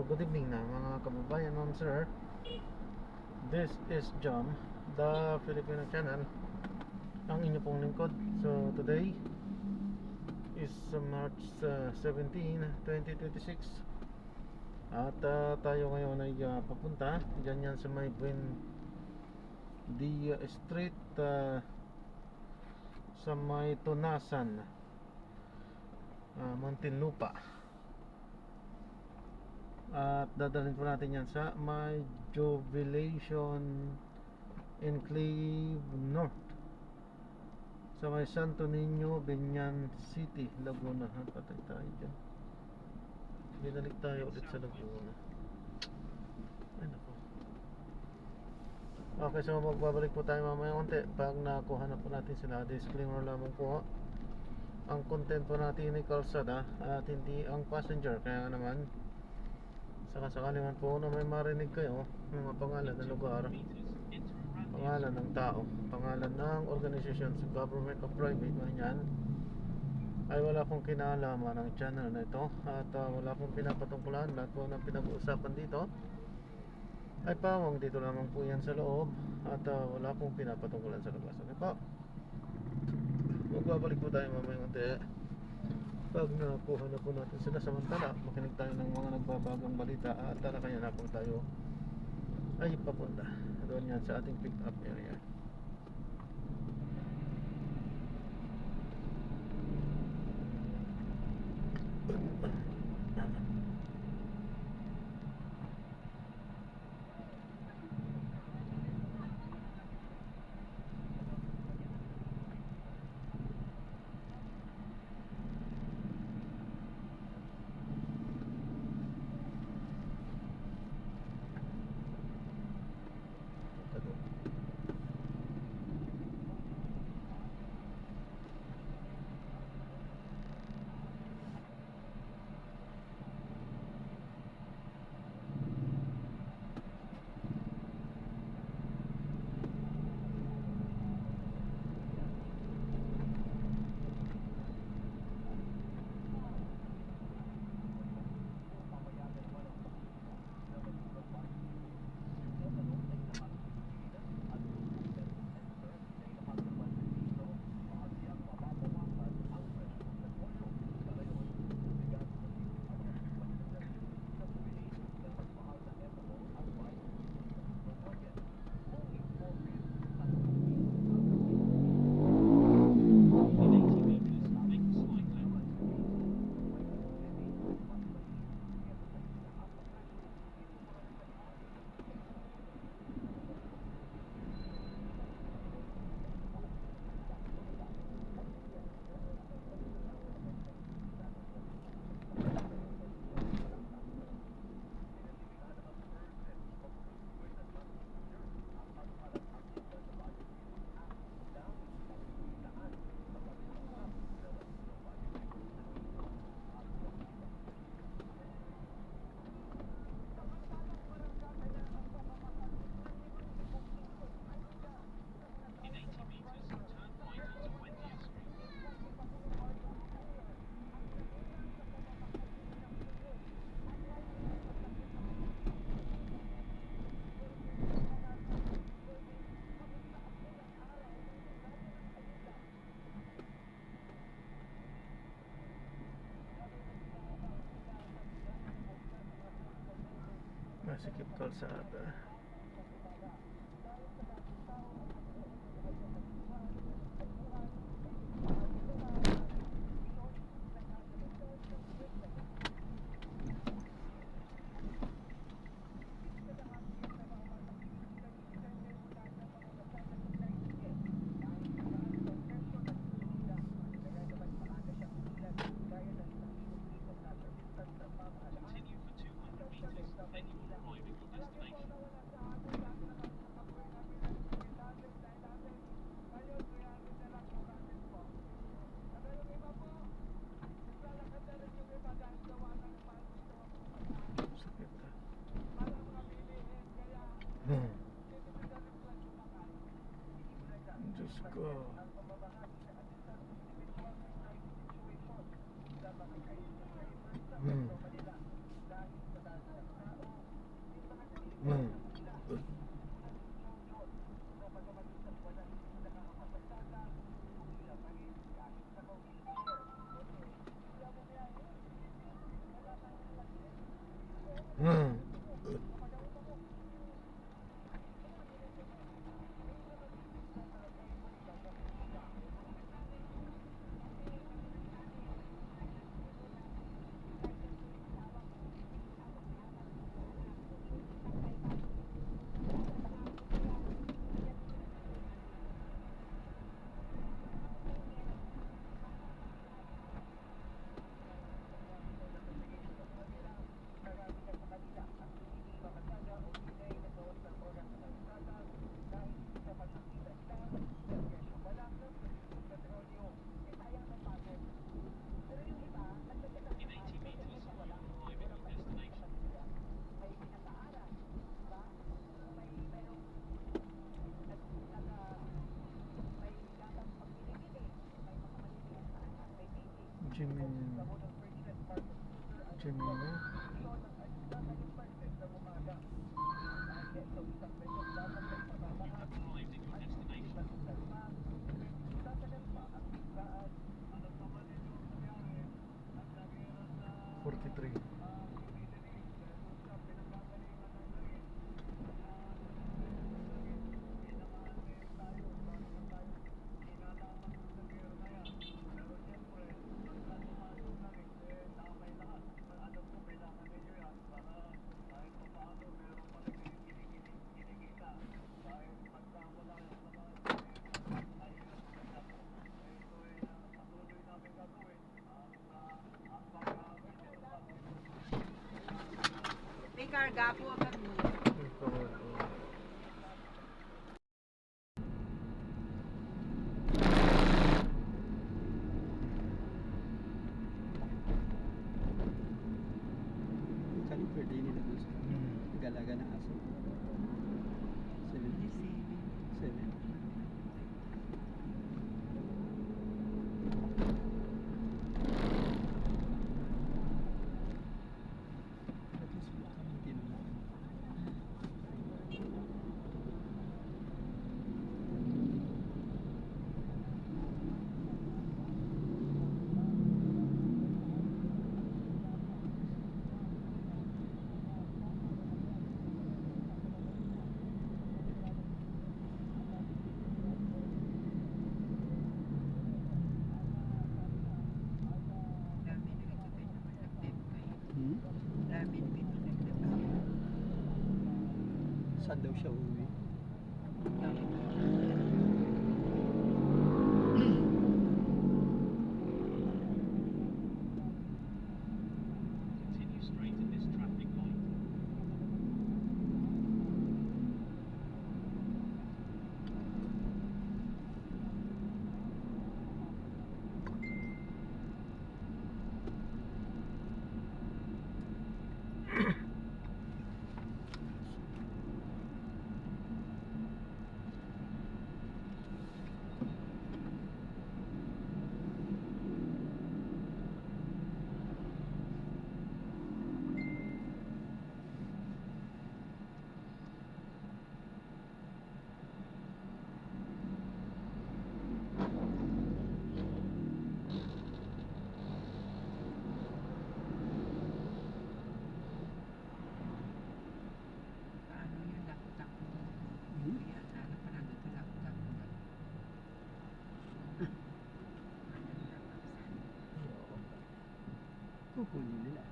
good evening na mga kababayan, ma'am sir. This is Jom, the Filipino channel, ang inyo pong lingkod. So today is March 17, 2026. At tayo ngayon ay papunta dyan yan sa may Buendia Street, sa may Tunasan, Muntinlupa. At dadalhin po natin yan sa may Jubilation Enclave North, sa may Santo Niño, Binyan City, Laguna. Patay tayo dyan. Binalik tayo ulit sa Laguna. Ay nako. Okay, so magbabalik po tayo mamaya konti pag nakuha na po natin sila. Disclaimer lamang po, ang content po natin ay kalsada at hindi ang passenger. Kaya naman, saka sakali man po na may marinig kayo mga pangalan ng lugar, pangalan ng tao, pangalan ng organization, government o private, ganyan, ay wala pong kinalaman ng channel na ito. At wala pong pinapatungkulan. Lahat po ng pinag-uusapan dito ay pawang dito lamang po yan sa loob. At wala pong pinapatungkulan sa labas. Okay po, magbabalik po tayo mamaya konti pag nakuha na po natin sila. Samantala, makinig tayo ng mga nagbabagang balita at kaya na po tayo ay papunta doon yan sa ating pick up area. Masikip kalsada. Continue for 200 meters, then you will arrive at your destination. Hmm. Jimin. Jimino. 43. May karga po kami. Kali per day nila dun sa galaga ng aso. 7. At least hindi naman. Saan daw siya uuwi? Kukunin nila.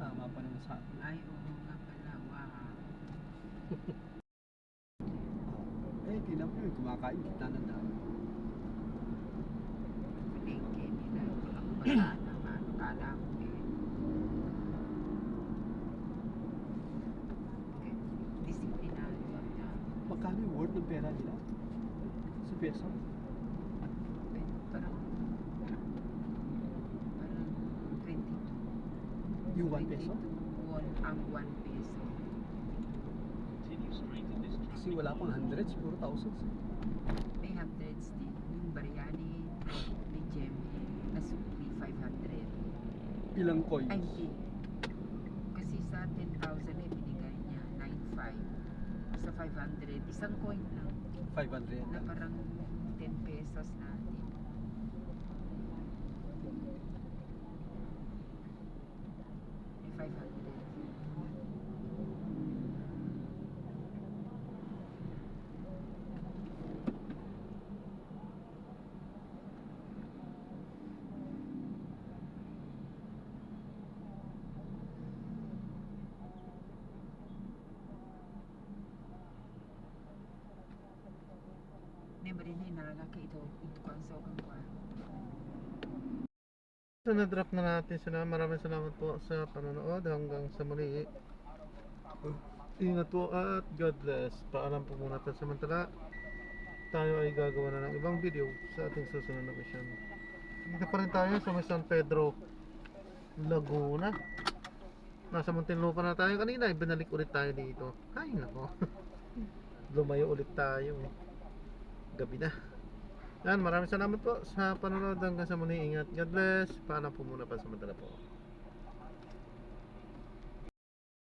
Tama pa naman sa akin. Ay, oo nga pala. Wow. Tingnan mo yun, kumakain kita ng dami. Palengke nila. Ang basa naman. Kala ko disiplinado na. Magkano yung worth ng pera nila? Sa peso? Parang 22. Yung 1 peso? Ang 1 peso. Kasi wala pang hundreds, puro thousands. May hundreds din. Yung biryani ni Jemmy na supli 500. Ilang coins? Ay, hindi. Kasi sa 10,000 eh, binigay niya 9,500. Sa 500, isang coin lang. 500 Na lang. parang 10 pesos natin. 500. Hindi ba rin hinalaki ito kan sa kang kwa. So na-drop na natin sila. Maraming salamat po sa panonood. Hanggang sa muli. Ingat po at God bless. Paalam po muna tayo samantala. Tayo ay gagawa na ng ibang video sa ating susunod na mission. Dito pa rin tayo sa may San Pedro, Laguna. Nasa Muntinlupa na tayo kanina. Ibinalik ulit tayo dito. Ay nako. Lumayo ulit tayo. Gabi na. Yan, maraming salamat po sa panonood hanggang sa muli. Ingat. God bless. Paalam po muna pa samantala po.